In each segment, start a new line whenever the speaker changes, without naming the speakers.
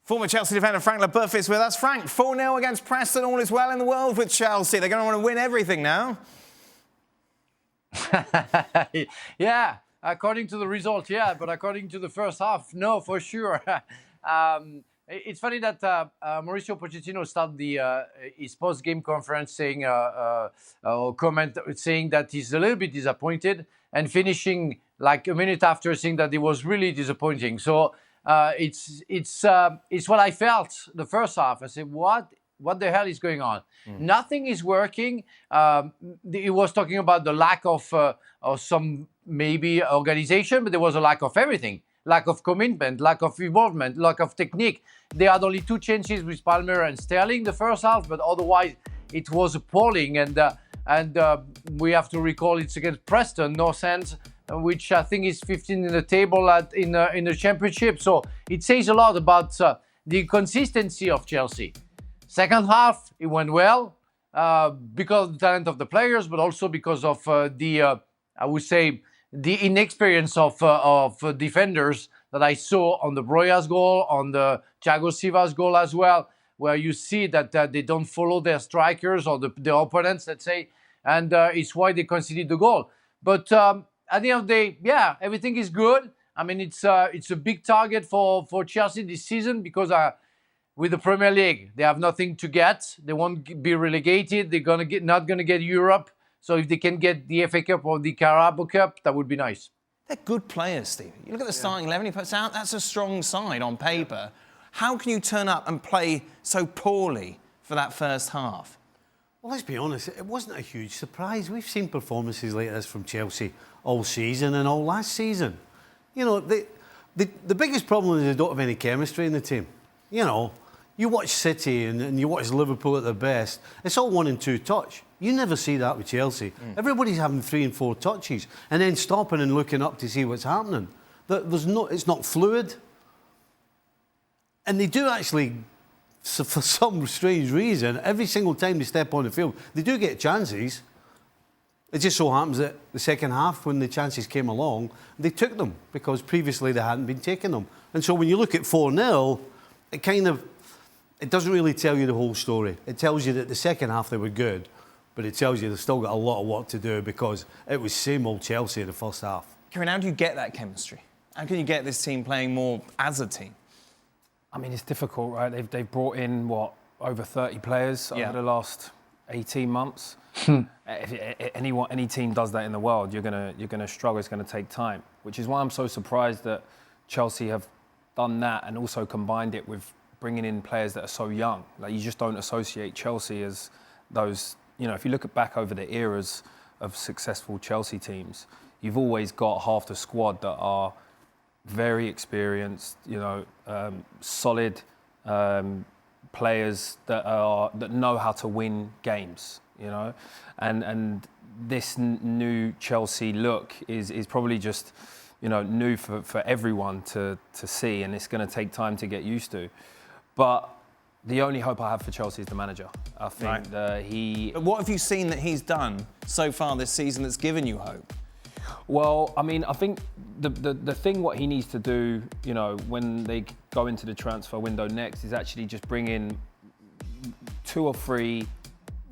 Former Chelsea defender Frank Leboeuf is with us. Frank, 4-0 against Preston. All is well in the world with Chelsea. They're going to want to win everything now.
Yeah, according to the result, yeah. But according to the first half, no, for sure. It's funny that Mauricio Pochettino started his post-game conference saying, comment saying that he's a little bit disappointed, and finishing like a minute after saying that it was really disappointing. So it's what I felt the first half. I said, what the hell is going on? Nothing is working. He was talking about the lack of some maybe organization, but there was a lack of everything. Lack of commitment, lack of involvement, lack of technique. They had only 2 chances with Palmer and Sterling the first half, but otherwise it was appalling. And we have to recall it's against Preston North End, which I think is 15 in the table in the championship. So it says a lot about the consistency of Chelsea. Second half, it went well because of the talent of the players, but also because of I would say, the inexperience of defenders that I saw on the Broja's goal, on the Thiago Silva's goal as well, where you see that they don't follow their strikers or their opponents, let's say, and it's why they conceded the goal. But at the end of the day, yeah, everything is good. I mean, it's a big target for Chelsea this season because with the Premier League, they have nothing to get. They won't be relegated. They're not gonna get Europe. So if they can get the FA Cup or the Carabao Cup, that would be nice.
They're good players, Steve. You look at the starting 11 he puts out, that's a strong side on paper. How can you turn up and play so poorly for that first half?
Well, let's be honest, it wasn't a huge surprise. We've seen performances like this from Chelsea all season and all last season. You know, the biggest problem is they don't have any chemistry in the team. You know, you watch City and you watch Liverpool at their best, it's all 1 and 2 touch. You never see that with Chelsea. Everybody's having 3 and 4 touches and then stopping and looking up to see what's happening. It's not fluid. And they do actually, for some strange reason, every single time they step on the field, they do get chances. It just so happens that the second half, when the chances came along, they took them because previously they hadn't been taking them. And so when you look at 4-0, it doesn't really tell you the whole story. It tells you that the second half they were good, but it tells you they've still got a lot of work to do because it was same old Chelsea in the first half.
Kieran, how do you get that chemistry? How can you get this team playing more as a team?
I mean, it's difficult, right? They've brought in, over 30 players over the last 18 months. If any team does that in the world, you're gonna struggle. It's gonna take time, which is why I'm so surprised that Chelsea have done that and also combined it with bringing in players that are so young. Like, you just don't associate Chelsea as those. You know, if you look back over the eras of successful Chelsea teams, you've always got half the squad that are very experienced, solid players that know how to win games, and this new Chelsea look is probably just, new for everyone to see, and it's going to take time to get used to. But the only hope I have for Chelsea is the manager. I think that
But what have you seen that he's done so far this season that's given you hope?
Well, I mean, I think the thing what he needs to do, when they go into the transfer window next, is actually just bring in 2 or 3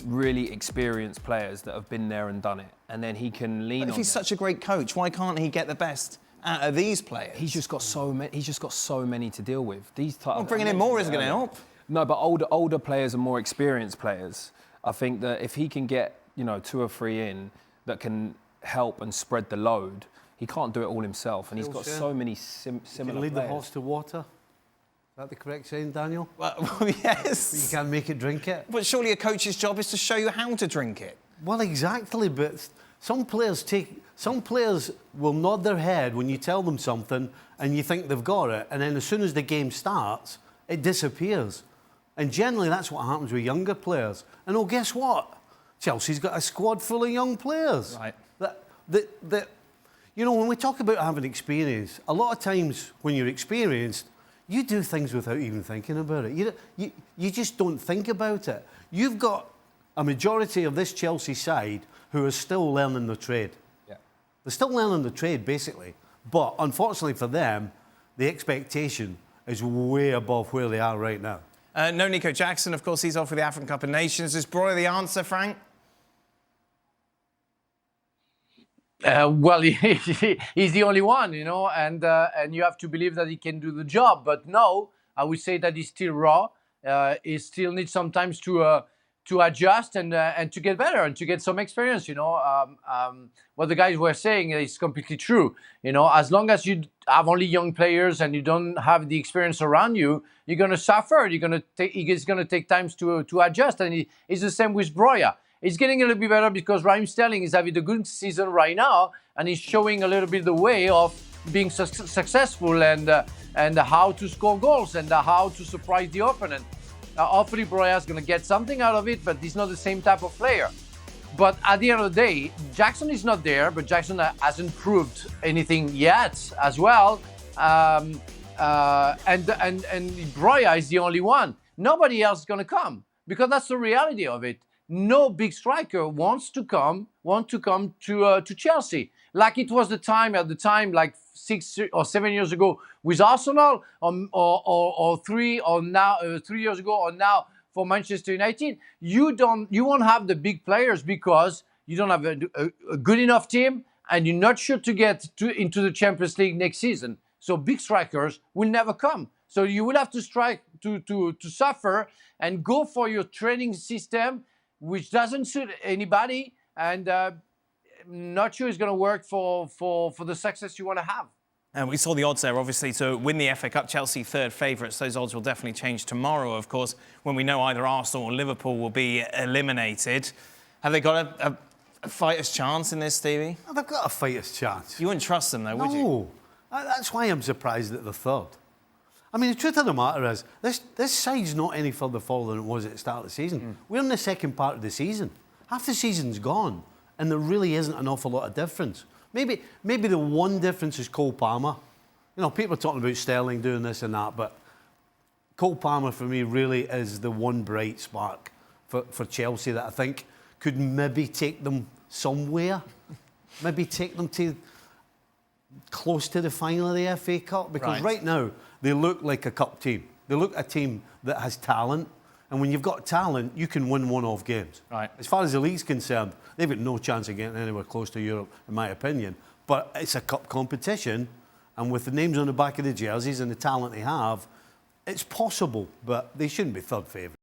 really experienced players that have been there and done it, and then he can lean on.
If he's such a great coach, why can't he get the best out of these players?
He's just got so many. He's just got so many to deal with.
Bringing in more isn't going to help.
No, but older players and more experienced players. I think that if he can get 2 or 3 in that can help and spread the load, he can't do it all himself, and he's got so many similar
You can lead
players.
the horse to water. Is that the correct saying, Daniel?
Well, yes.
You can't make it drink it.
But surely a coach's job is to show you how to drink it.
Well, exactly, but some players will nod their head when you tell them something and you think they've got it, and then as soon as the game starts, it disappears. And generally that's what happens with younger players. And guess what? Chelsea's got a squad full of young players.
Right.
When we talk about having experience, a lot of times when you're experienced, you do things without even thinking about it. You just don't think about it. You've got a majority of this Chelsea side who are still learning the trade.
Yeah.
They're still learning the trade, basically. But unfortunately for them, the expectation is way above where they are right now.
No Nico Jackson, of course, he's off for the African Cup of Nations. Is Breuer the answer, Frank?
Well, he's the only one, you know, and you have to believe that he can do the job. But no, I would say that he's still raw. He still needs sometimes to adjust and to get better and to get some experience. You know, what the guys were saying is completely true. You know, as long as you have only young players and you don't have the experience around you, you're going to suffer. It's going to take time to adjust, and it's the same with Breuer. It's getting a little bit better because Raheem Sterling is having a good season right now, and he's showing a little bit the way of being successful and how to score goals and how to surprise the opponent. Hopefully, Breuer is going to get something out of it, but he's not the same type of player. But at the end of the day, Jackson is not there, but Jackson hasn't proved anything yet as well. And Breuer is the only one. Nobody else is going to come because that's the reality of it. No big striker wants to come to Chelsea, like it was at the time, like 6 or 7 years ago with Arsenal, or 3 years ago, or now for Manchester United. You won't have the big players because you don't have a good enough team, and you're not sure to get into the Champions League next season. So big strikers will never come. So you will have to suffer and go for your training system, which doesn't suit anybody, and not sure it's going to work for the success you want to have.
And we saw the odds there, obviously, to win the FA Cup. Chelsea third favourites. Those odds will definitely change tomorrow, of course, when we know either Arsenal or Liverpool will be eliminated. Have they got a fighter's chance in this, Stevie?
Oh, they've got a fighter's chance.
You wouldn't trust them, though, would you?
No. That's why I'm surprised that they're third. I mean, the truth of the matter is, this side's not any further forward than it was at the start of the season. We're in the second part of the season. Half the season's gone, and there really isn't an awful lot of difference. Maybe the one difference is Cole Palmer. You know, people are talking about Sterling doing this and that, but Cole Palmer, for me, really is the one bright spark for Chelsea that I think could maybe take them somewhere. Maybe take them to close to the final of the FA Cup, because right now they look like a cup team. They look a team that has talent, and when you've got talent, you can win one-off games.
Right.
As far as the league's concerned, they've got no chance of getting anywhere close to Europe, in my opinion. But it's a cup competition, and with the names on the back of the jerseys and the talent they have, it's possible, but they shouldn't be third favourite.